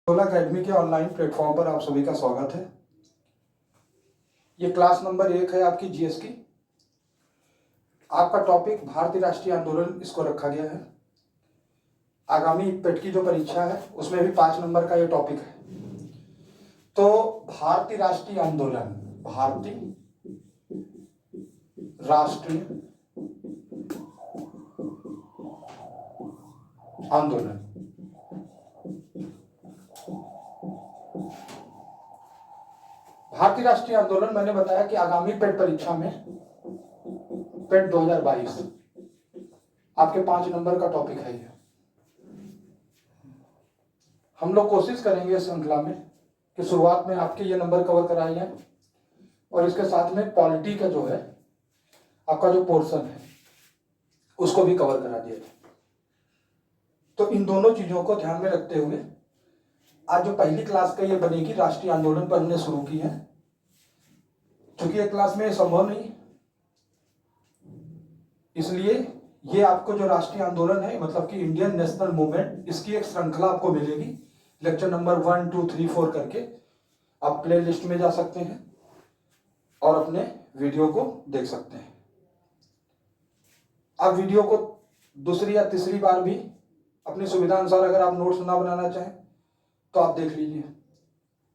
सोलह अकेडमी के online platform पर आप सभी का स्वागत है। ये क्लास नंबर 1 है आपकी जीएस की। आपका टॉपिक भारतीय राष्ट्रीय आंदोलन इसको रखा गया है। आगामी पेट की जो परीक्षा है उसमें भी 5 नंबर का ये टॉपिक है। तो भारतीय राष्ट्रीय आंदोलन, भारतीय राष्ट्रीय आंदोलन, भारतीय राष्ट्रीय आंदोलन मैंने बताया कि आगामी पेट परीक्षा में पेट 2022 आपके 5 नंबर का टॉपिक है। ये हम लोग कोशिश करेंगे इस श्रृंखला में कि शुरुआत में आपके ये नंबर कवर कराए जाए और इसके साथ में पॉलिटी का जो है आपका जो पोर्शन है उसको भी कवर करा दिया जाए। तो इन दोनों चीजों को ध्यान में रखते हुए आज जो पहली क्लास का ये बनेगी राष्ट्रीय आंदोलन पर हमने शुरू की है। चूंकि एक क्लास में संभव नहीं, इसलिए ये आपको जो राष्ट्रीय आंदोलन है मतलब कि इंडियन नेशनल मूवमेंट, इसकी एक श्रृंखला आपको मिलेगी। लेक्चर नंबर 1, 2, 3, 4 करके आप प्ले लिस्ट में जा सकते हैं और अपने वीडियो को देख सकते हैं। आप वीडियो को दूसरी या तीसरी बार भी अपनी सुविधा अनुसार अगर आप नोट्स ना बनाना चाहें तो आप देख लीजिए।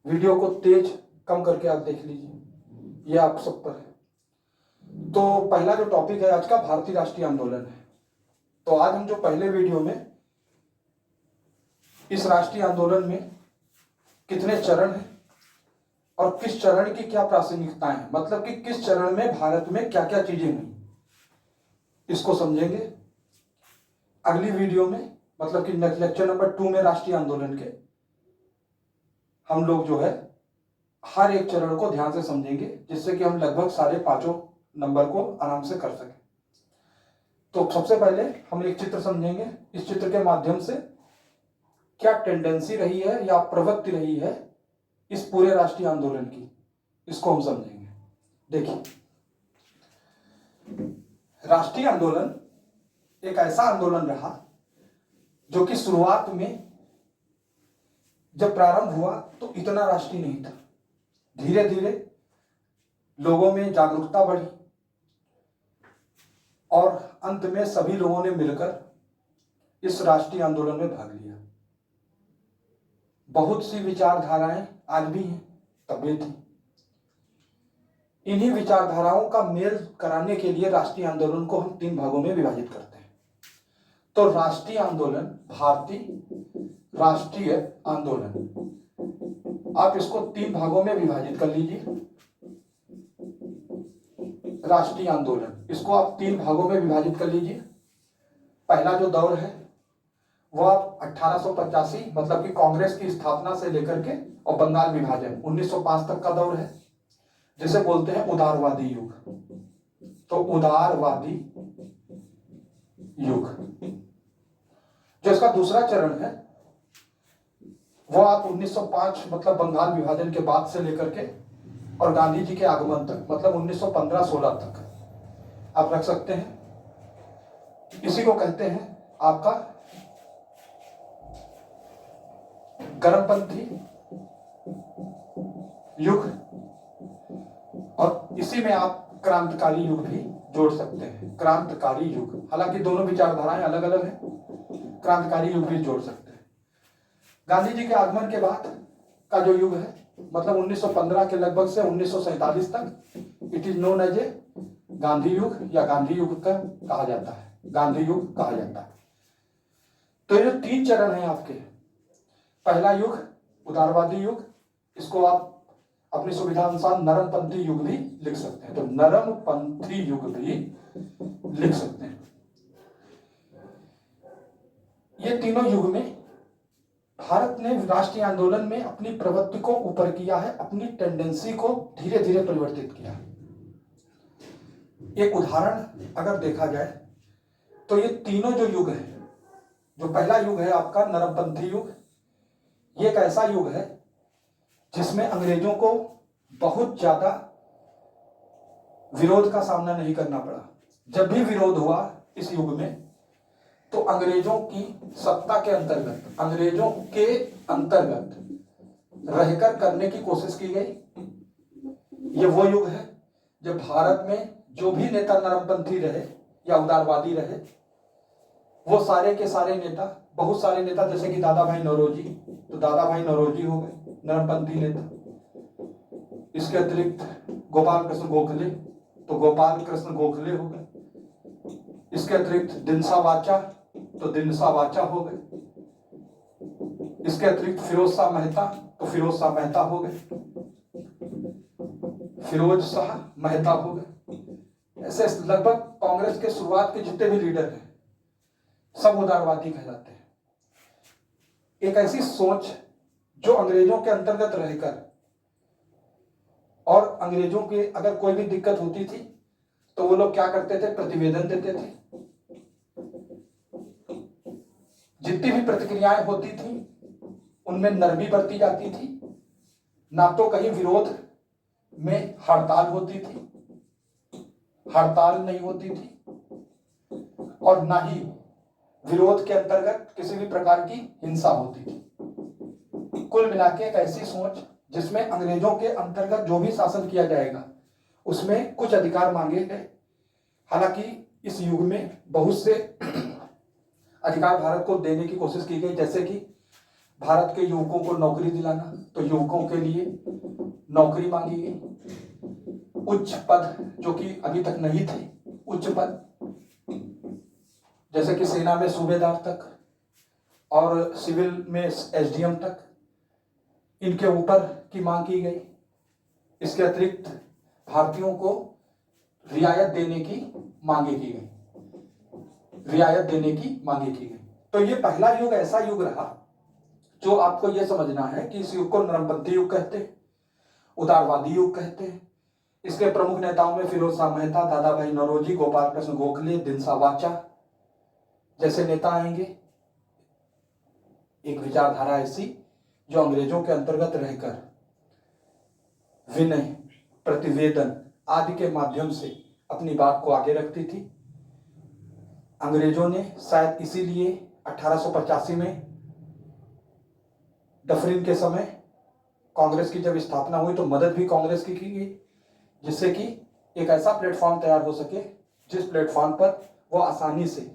वीडियो को तेज कम करके आप देख लीजिए, ये आप सब पर है। तो पहला जो टॉपिक है आज का भारतीय राष्ट्रीय आंदोलन है। तो आज हम जो पहले वीडियो में इस राष्ट्रीय आंदोलन में कितने चरण हैं और किस चरण की क्या प्रासंगिकताएं हैं, मतलब कि किस चरण में भारत में क्या क्या चीजें हुई, इसको समझेंगे। अगली वीडियो में मतलब कि लेक्चर नंबर 2 में राष्ट्रीय आंदोलन के हम लोग जो है हर एक चरण को ध्यान से समझेंगे, जिससे कि हम लगभग सारे 5 नंबर को आराम से कर सकें। तो सबसे पहले हम एक चित्र समझेंगे। इस चित्र के माध्यम से क्या टेंडेंसी रही है या प्रवृत्ति रही है इस पूरे राष्ट्रीय आंदोलन की, इसको हम समझेंगे। देखिए, राष्ट्रीय आंदोलन एक ऐसा आंदोलन रहा जो कि शुरुआत में जब प्रारंभ हुआ तो इतना राष्ट्रीय नहीं था। धीरे धीरे लोगों में जागरूकता बढ़ी और अंत में सभी लोगों ने मिलकर इस राष्ट्रीय आंदोलन में भाग लिया। बहुत सी विचारधाराएं आज भी हैं, तब भी थी। इन्हीं विचारधाराओं का मेल कराने के लिए राष्ट्रीय आंदोलन को हम 3 भागों में विभाजित करते हैं। तो राष्ट्रीय आंदोलन, भारतीय राष्ट्रीय आंदोलन, आप इसको 3 भागों में विभाजित कर लीजिए। राष्ट्रीय आंदोलन, इसको आप 3 भागों में विभाजित कर लीजिए। पहला जो दौर है वो आप 1885 मतलब कि कांग्रेस की स्थापना से लेकर के और बंगाल विभाजन 1905 तक का दौर है, जिसे बोलते हैं उदारवादी युग। तो उदारवादी युग। जो इसका दूसरा चरण है वो आप 1905 मतलब बंगाल विभाजन के बाद से लेकर के और गांधी जी के आगमन तक मतलब 1915-16 तक आप रख सकते हैं। इसी को कहते हैं आपका गर्मपंथी युग, और इसी में आप क्रांतिकारी युग भी जोड़ सकते हैं। क्रांतिकारी युग, हालांकि दोनों विचारधाराएं अलग अलग हैं, क्रांतिकारी युग भी जोड़ सकते हैं। गांधी जी के आगमन के बाद का जो युग है मतलब 1915 के लगभग से 1947 तक, it is known as a Gandhi युग या गांधी युग का कहा जाता है, गांधी युग कहा जाता है। तो ये 3 चरण हैं आपके। पहला युग उदारवादी युग, इसको आप अपनी सुविधा अनुसार नरमपंथी युग भी लिख सकते हैं। तो नरमपंथी युग भी लिख सकते हैं। ये तीनों युग में भारत ने राष्ट्रीय आंदोलन में अपनी प्रवृत्ति को ऊपर किया है, अपनी टेंडेंसी को धीरे धीरे परिवर्तित किया है। एक उदाहरण अगर देखा जाए तो ये तीनों जो युग है, जो पहला युग है आपका नरमपंथी युग, ये एक ऐसा युग है जिसमें अंग्रेजों को बहुत ज्यादा विरोध का सामना नहीं करना पड़ा। जब भी विरोध हुआ इस युग में तो अंग्रेजों की सत्ता के अंतर्गत, अंग्रेजों के अंतर्गत रहकर करने की कोशिश की गई। ये वो युग है जब भारत में जो भी नेता नरमपंथी रहे या उदारवादी रहे, वो सारे के सारे नेता, बहुत सारे नेता जैसे कि दादा भाई नौरोजी, तो दादा भाई नौरोजी हो गए नरमपंथी नेता। इसके अतिरिक्त गोपाल कृष्ण गोखले, तो गोपाल कृष्ण गोखले हो गए। इसके अतिरिक्त दिनसा वाचा, तो दिनसा वाचा हो गए। इसके अतिरिक्त फिरोज शाह मेहता, तो फिरोज शाह मेहता हो गए। फिरोज शाह मेहता हो गए। ऐसे लगभग कांग्रेस के शुरुआत के जितने भी लीडर हैं सब उदारवादी कहलाते हैं। एक ऐसी सोच जो अंग्रेजों के अंतर्गत रहकर, और अंग्रेजों के अगर कोई भी दिक्कत होती थी तो वो लोग क्या करते थे, प्रतिवेदन देते थे। जितनी भी प्रतिक्रियाएं होती थी उनमें नरमी बरती जाती थी। ना तो कहीं विरोध में हड़ताल होती थी, हड़ताल नहीं होती थी, और ना ही विरोध के अंतर्गत किसी भी प्रकार की हिंसा होती थी। कुल मिलाकर एक ऐसी सोच जिसमें अंग्रेजों के अंतर्गत जो भी शासन किया जाएगा उसमें कुछ अधिकार मांगे गए। हालांकि इस युग में बहुत से अधिकार भारत को देने की कोशिश की गई, जैसे कि भारत के युवकों को नौकरी दिलाना, तो युवकों के लिए नौकरी मांगी गई। उच्च पद जो कि अभी तक नहीं थे, उच्च पद जैसे कि सेना में सूबेदार तक और सिविल में एसडीएम तक, इनके ऊपर की मांग की गई। इसके अतिरिक्त भारतीयों को रियायत देने की मांगे की गई, रियायत देने की मांगे की गई। तो ये पहला युग ऐसा युग रहा जो आपको यह समझना है कि इस युग को नरमपंथी युग कहते हैं, उदारवादी युग कहते हैं। इसके प्रमुख नेताओं में फिरोज शाह मेहता, दादा भाई नौरोजी, गोपाल कृष्ण गोखले, दिनसा वाचा जैसे नेता आएंगे। एक विचारधारा ऐसी जो अंग्रेजों के अंतर्गत रहकर विनय, प्रतिवेदन आदि के माध्यम से अपनी बात को आगे रखती थी। अंग्रेजों ने शायद इसीलिए 1885 में डफरिन के समय कांग्रेस की जब स्थापना हुई तो मदद भी कांग्रेस की गई, जिससे कि एक ऐसा प्लेटफॉर्म तैयार हो सके जिस प्लेटफॉर्म पर वो आसानी से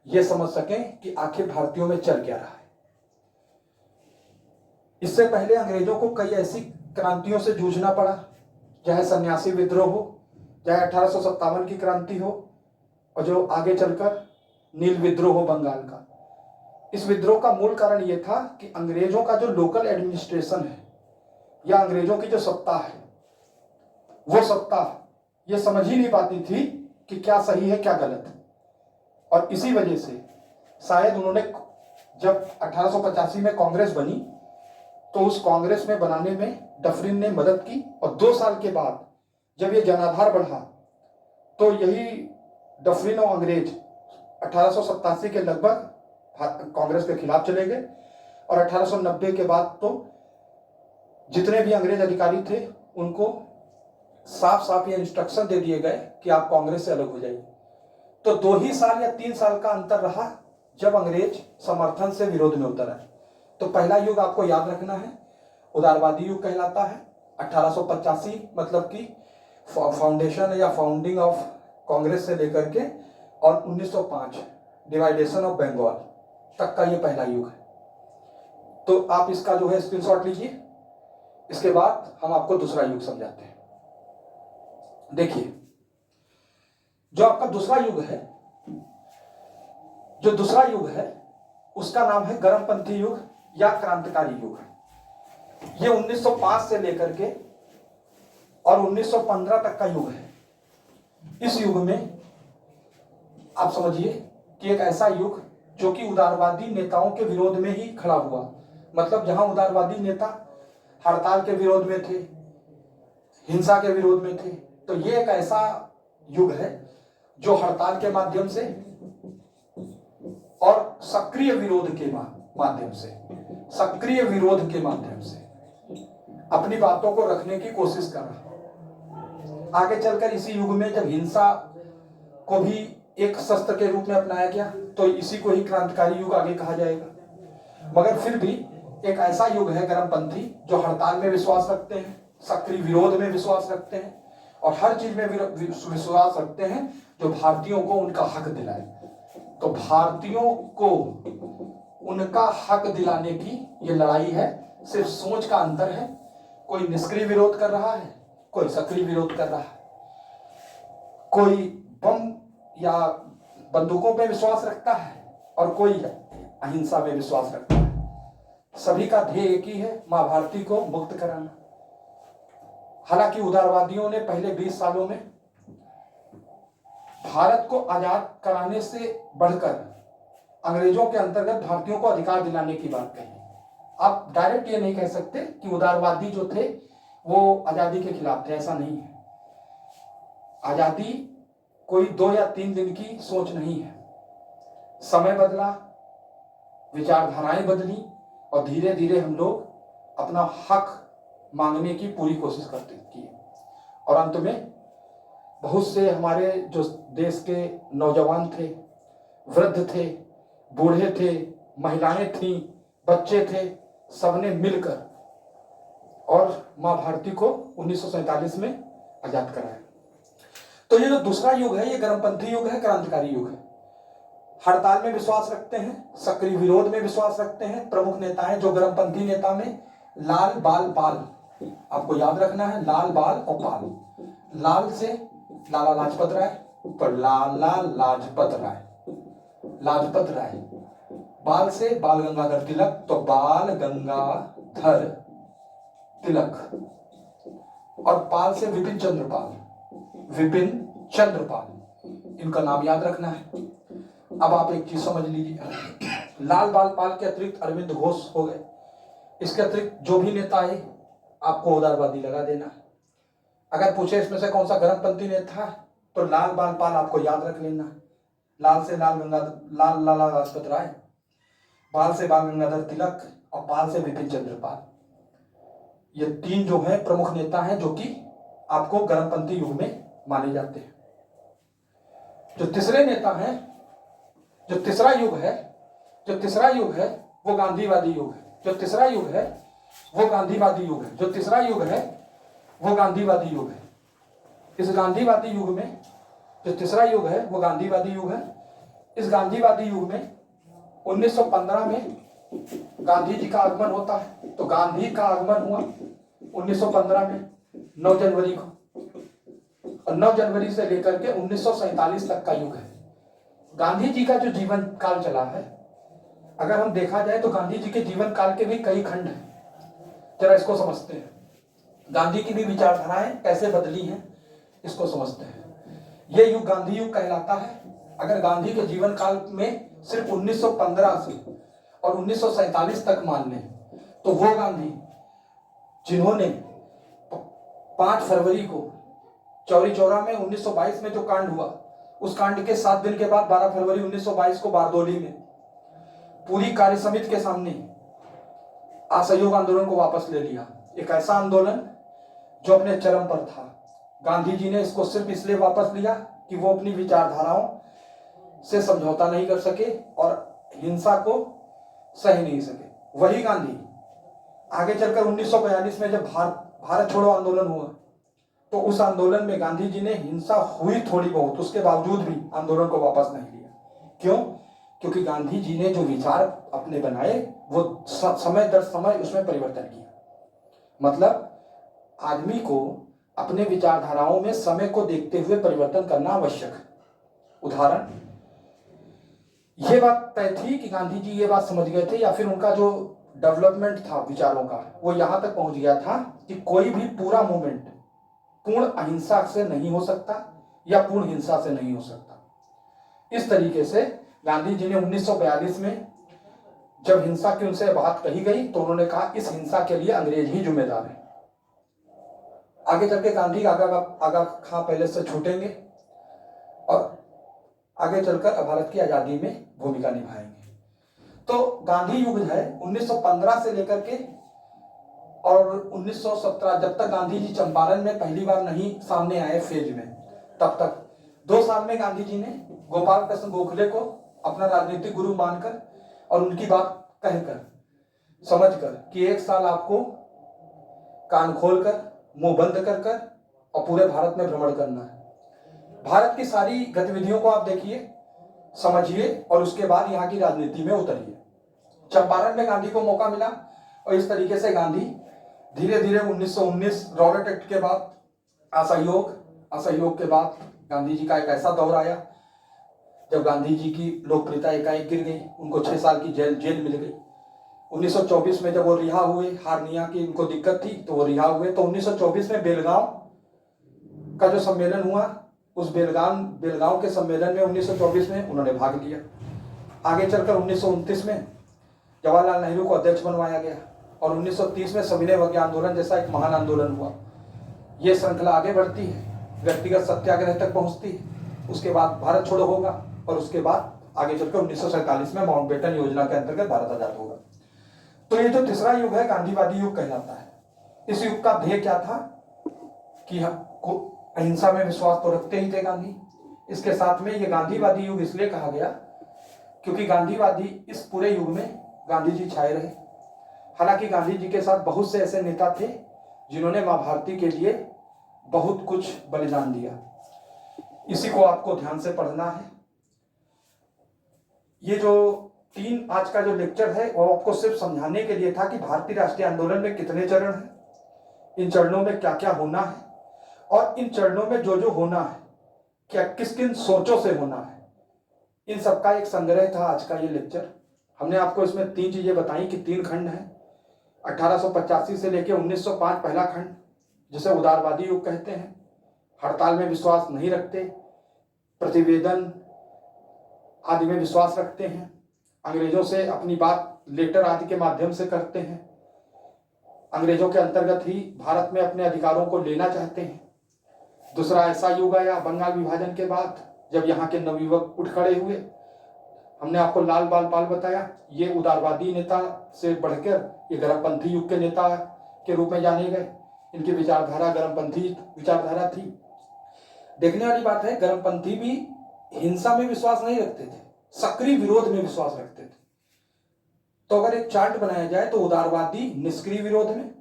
ये समझ सकें कि आखिर भारतीयों में चल क्या रहा है। इससे पहले अंग्रेजों को कई ऐसी क्रांतियों से जूझना पड़ा, चाहे सन्यासी विद्रोह हो, चाहे 1857 की क्रांति हो, और जो आगे चलकर नील विद्रोह हो बंगाल का। इस विद्रोह का मूल कारण यह था कि अंग्रेजों का जो लोकल एडमिनिस्ट्रेशन है या अंग्रेजों की जो सत्ता है, वो सत्ता ये समझ ही नहीं पाती थी कि क्या सही है क्या गलत है। और इसी वजह से शायद उन्होंने जब 1885 में कांग्रेस बनी तो उस कांग्रेस में बनाने में डफरिन ने मदद की, और 2 साल के बाद जब ये जनाधार बढ़ा तो यही डफरिन और अंग्रेज 1887 के लगभग कांग्रेस के खिलाफ चले गए। और 1890 के बाद तो जितने भी अंग्रेज अधिकारी थे उनको साफ साफ ये इंस्ट्रक्शन दे दिए गए कि आप कांग्रेस से अलग हो जाइए। तो 2 ही साल या 3 साल का अंतर रहा जब अंग्रेज समर्थन से विरोध में उतर आए। तो पहला युग आपको याद रखना है, उदारवादी युग कहलाता है। 1885 मतलब कि फाउंडेशन या फाउंडिंग ऑफ कांग्रेस से लेकर के, और 1905 डिवाइडेशन ऑफ बंगाल तक का ये पहला युग है। तो आप इसका जो है स्क्रीनशॉट लीजिए। इसके बाद हम आपको दूसरा युग समझाते हैं। देखिए, जो आपका दूसरा युग है, जो दूसरा युग है उसका नाम है गर्मपंथी युग या क्रांतिकारी युग। ये 1905 से लेकर के और 1915 तक का युग है। इस युग में आप समझिए कि एक ऐसा युग जो कि उदारवादी नेताओं के विरोध में ही खड़ा हुआ। मतलब जहां उदारवादी नेता हड़ताल के विरोध में थे, हिंसा के विरोध में थे, तो ये एक ऐसा युग है जो हड़ताल के माध्यम से और सक्रिय विरोध के माध्यम से, सक्रिय विरोध के माध्यम से अपनी बातों को रखने की कोशिश कर रहा है। आगे चलकर इसी युग में जब हिंसा को भी एक शस्त्र के रूप में अपनाया गया, तो इसी को ही क्रांतिकारी युग आगे कहा जाएगा। मगर फिर भी एक ऐसा युग है गर्मपंथी जो हड़ताल में विश्वास रखते हैं, सक्रिय विरोध में विश्वास रखते हैं और हर चीज में विश्वास रखते हैं जो भारतीयों को उनका हक दिलाए। तो भारतीयों को उनका हक दिलाने की ये लड़ाई है। सिर्फ सोच का अंतर है, कोई निष्क्रिय विरोध कर रहा है, कोई सक्रिय विरोध कर रहा है, कोई बम या बंदूकों पे विश्वास रखता है और कोई अहिंसा में विश्वास रखता है। सभी का ध्येय एक ही है, मां भारती को मुक्त कराना। हालांकि उदारवादियों ने पहले 20 सालों में भारत को आजाद कराने से बढ़कर अंग्रेजों के अंतर्गत भारतीयों को अधिकार दिलाने की बात कही। आप डायरेक्ट ये नहीं कह सकते कि उदारवादी जो थे वो आजादी के खिलाफ थे, ऐसा नहीं है। आजादी कोई 2 या 3 दिन की सोच नहीं है। समय बदला, विचारधाराएं बदली और धीरे धीरे हम लोग अपना हक मांगने की पूरी कोशिश करते किए। और अंत में बहुत से हमारे जो देश के नौजवान थे, वृद्ध थे, बूढ़े थे, महिलाएं थीं, बच्चे थे, सबने मिलकर और मां भारती को 1947 में आजाद कराया। तो ये जो दूसरा युग है ये गर्मपंथी युग है, क्रांतिकारी युग है। हड़ताल में विश्वास रखते हैं, सक्रिय विरोध में विश्वास रखते हैं। प्रमुख नेता हैं जो गर्मपंथी नेता में लाल, बाल, पाल, आपको याद रखना है, लाल, बाल और पाल। लाल से लाला लाजपत राय, पर लाला लाजपत राय, लाजपत राय। बाल से बाल गंगाधर तिलक, तो बाल गंगाधर तिलक। और पाल से विपिन चंद्र पाल, विपिन चंद्र पाल। इनका नाम याद रखना है। अब आप एक चीज समझ लीजिए, लाल, बाल, पाल के अतिरिक्त अरविंद घोष हो गए। इसके अतिरिक्त जो भी नेता आए आपको उदारवादी लगा देना। अगर पूछे इसमें से कौन सा गर्मपंथी नेता है तो लाल, बाल, पाल आपको याद रख लेना। लाल से लाल लाला लाजपत राय, बाल से बाल गंगाधर तिलक और पाल से विपिन चंद्र पाल। ये 3 जो है प्रमुख नेता हैं जो कि आपको गर्मपंथी युग में माने जाते हैं। जो तीसरे नेता हैं, जो तीसरा युग है वो गांधीवादी युग है। जो तीसरा युग है वो गांधीवादी युग है। जो तीसरा युग है वो गांधीवादी युग है। इस गांधीवादी युग में जो तीसरा युग है वो गांधीवादी युग है। इस गांधीवादी युग में 1915 में गांधी जी का आगमन होता है। तो गांधी का आगमन हुआ 1915 में 9 जनवरी को, और 9 जनवरी से लेकर के 1947 तक का युग है। गांधी जी का जो जीवन काल चला है, अगर हम देखा जाए तो गांधी जी के जीवन काल के भी कई खंड हैं। जरा इसको समझते हैं, गांधी की भी विचारधाराएं कैसे बदली हैं इसको समझते हैं। यह युग गांधी युग कहलाता है। अगर गांधी के जीवन काल में सिर्फ 1915 से और 1947 तक मान लें तो वो गांधी जिन्होंने 5 फरवरी को चौरी चौरा में 1922 में जो कांड हुआ, उस कांड के 7 दिन के बाद 12 फरवरी 1922 को बारदोली में पूरी कार्य समिति के सामने असहयोग आंदोलन को वापस ले लिया। एक ऐसा आंदोलन जो अपने चरम पर था। गांधी जी ने इसको सिर्फ इसलिए वापस लिया कि वो अपनी विचारधाराओं से समझौता नहीं कर सके और हिंसा को सह नहीं सके। वही गांधी आगे चलकर 1942 में जब भारत छोड़ो आंदोलन हुआ तो उस आंदोलन में गांधी जी ने, हिंसा हुई थोड़ी बहुत, उसके बावजूद भी आंदोलन को वापस नहीं लिया। क्यों? क्योंकि गांधी जी ने जो विचार अपने बनाए वो समय दर समय उसमें परिवर्तन किया। मतलब आदमी को अपने विचारधाराओं में समय को देखते हुए परिवर्तन करना आवश्यक है। उदाहरण, ये बात तय थी कि गांधी जी ये बात समझ गए थे, या फिर उनका जो डेवलपमेंट था विचारों का वो यहां तक पहुंच गया था कि कोई भी पूरा मूवमेंट पूर्ण अहिंसा से नहीं हो सकता या पूर्ण हिंसा से नहीं हो सकता। इस तरीके से गांधी जी ने 1942 में जब हिंसा की उनसे बात कही गई तो उन्होंने कहा इस हिंसा के लिए अंग्रेज ही जिम्मेदार है। आगे चल के गांधी आगा खां पहले से छूटेंगे और आगे चलकर भारत की आजादी में भूमिका निभाएंगे। तो गांधी युग है 1915 से लेकर के और 1917, जब तक गांधी जी चंपारण में पहली बार नहीं सामने आए फेज में, तब तक 2 साल में गांधी जी ने गोपाल कृष्ण गोखले को अपना राजनीतिक गुरु मानकर और उनकी बात कहकर समझकर कि 1 साल आपको कान खोलकर मुंह बंद कर कर और पूरे भारत में भ्रमण करना है। भारत की सारी गतिविधियों को आप देखिए, समझिए और उसके बाद यहाँ की राजनीति में उतरिए। चंपारण में गांधी को मौका मिला और इस तरीके से गांधी धीरे धीरे 1919 रॉबर्ट एक्ट के बाद असहयोग के बाद गांधी जी का एक ऐसा दौर आया जब गांधी जी की लोकप्रियता एकाएक गिर गई, उनको 6 साल की जेल मिल गई। 1924 में जब वो रिहा हुए, हार्निया की उनको दिक्कत थी तो वो रिहा हुए। तो 1924 में बेलगांव का जो सम्मेलन हुआ, उस बेलगांव के सम्मेलन में 1924 में उन्होंने भाग लिया। आगे चलकर 1929 में जवाहरलाल नेहरू को अध्यक्ष बनवाया गया और 1930 में सविनय अवज्ञा आंदोलन जैसा एक महान आंदोलन हुआ। ये श्रृंखला आगे बढ़ती है, व्यक्तिगत सत्याग्रह तक पहुंचती है, उसके बाद भारत छोड़ो होगा और उसके बाद आगे चलकर 1947 में माउंटबेटन योजना के अंतर्गत भारत आजाद होगा। तो ये जो तीसरा युग है गांधीवादी युग कहलाता है। इस युग का ध्येय क्या था कि हमको अहिंसा में विश्वास तो रखते ही थे गांधी। इसके साथ में ये गांधीवादी युग इसलिए कहा गया क्योंकि गांधीवादी इस पूरे युग में गांधी जी छाए रहे। हालांकि गांधी जी के साथ बहुत से ऐसे नेता थे जिन्होंने मां भारती के लिए बहुत कुछ बलिदान दिया। इसी को आपको ध्यान से पढ़ना है। ये जो 3 आज का जो लेक्चर है वो आपको सिर्फ समझाने के लिए था कि भारतीय राष्ट्रीय आंदोलन में कितने चरण हैं, इन चरणों में क्या क्या होना है और इन चरणों में जो जो होना है क्या किस किन सोचों से होना है, इन सबका एक संग्रह था आज का ये लेक्चर। हमने आपको इसमें 3 चीजें बताई कि 3 खंड हैं। 1885 से लेकर 1905 पहला खंड जिसे उदारवादी युग कहते हैं, हड़ताल में विश्वास नहीं रखते, प्रतिवेदन आदि में विश्वास रखते हैं, अंग्रेजों से अपनी बात लेटर आदि के माध्यम से करते हैं, अंग्रेजों के अंतर्गत ही भारत में अपने अधिकारों को लेना चाहते हैं। दूसरा ऐसा युग आया बंगाल विभाजन के बाद जब यहाँ के नवयुवक उठ खड़े हुए। हमने आपको लाल बाल पाल बताया, ये उदारवादी नेता से बढ़कर ये गर्मपंथी युग के नेता के रूप में जाने गए। इनकी विचारधारा गर्मपंथी विचारधारा थी। देखने वाली बात है, गर्मपंथी भी हिंसा में विश्वास नहीं रखते थे, सक्रिय विरोध में विश्वास रखते थे। तो अगर एक चार्ट बनाया जाए तो उदारवादी निष्क्रिय विरोध में,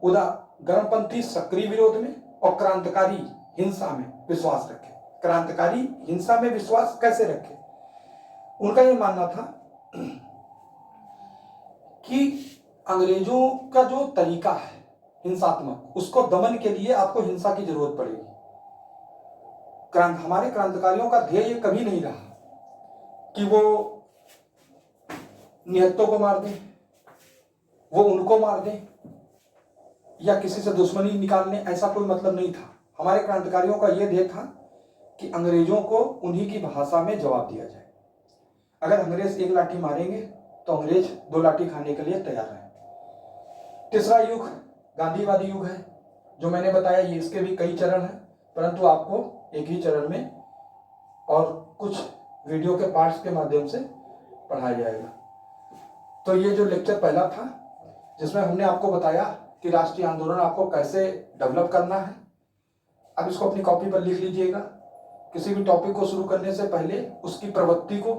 गर्मपंथी सक्रिय विरोध में और क्रांतिकारी हिंसा में विश्वास रखे। क्रांतिकारी हिंसा में विश्वास कैसे रखे? उनका यह मानना था कि अंग्रेजों का जो तरीका है हिंसात्मक, उसको दमन के लिए आपको हिंसा की जरूरत पड़ेगी। हमारे क्रांतिकारियों का ध्येय कभी नहीं रहा कि वो निहत्तों को मार दें, वो उनको मार दें या किसी से दुश्मनी निकालने, ऐसा कोई मतलब नहीं था। हमारे क्रांतिकारियों का यह ध्येय था कि अंग्रेजों को उन्हीं की भाषा में जवाब दिया जाए। अगर अंग्रेज 1 लाठी मारेंगे तो अंग्रेज 2 लाठी खाने के लिए तैयार है। तीसरा युग गांधीवादी युग है जो मैंने बताया, ये इसके भी कई चरण हैं, परंतु आपको एक ही चरण में और कुछ वीडियो के पार्ट्स के माध्यम से पढ़ाया जाएगा। तो ये जो लेक्चर पहला था जिसमें हमने आपको बताया कि राष्ट्रीय आंदोलन आपको कैसे डेवलप करना है। अब इसको अपनी कॉपी पर लिख लीजिएगा। किसी भी टॉपिक को शुरू करने से पहले उसकी प्रवृत्ति को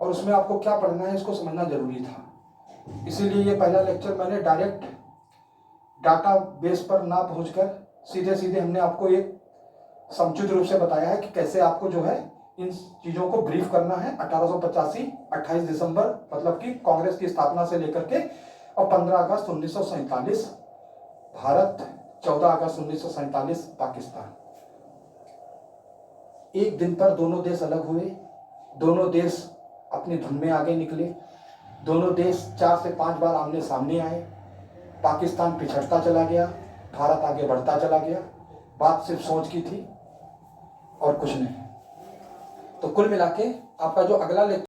और उसमें आपको क्या पढ़ना है इसको समझना जरूरी था। इसीलिए ये पहला लेक्चर मैंने डायरेक्ट डाटा बेस पर ना पहुंचकर सीधे सीधे हमने आपको एक समुचित रूप से बताया है कि कैसे आपको जो है इन चीजों को ब्रीफ करना है। 1885 28 दिसंबर मतलब कि कांग्रेस की स्थापना से लेकर के और 15 अगस्त 1947 भारत, 14 अगस्त 1947 पाकिस्तान। एक दिन पर दोनों देश अलग हुए, दोनों देश अपनी धुन में आगे निकले, दोनों देश 4 से 5 बार आमने सामने आए। पाकिस्तान पिछड़ता चला गया, भारत आगे बढ़ता चला गया। बात सिर्फ सोच की थी और कुछ नहीं। तो कुल मिलाके आपका जो अगला लेक्चर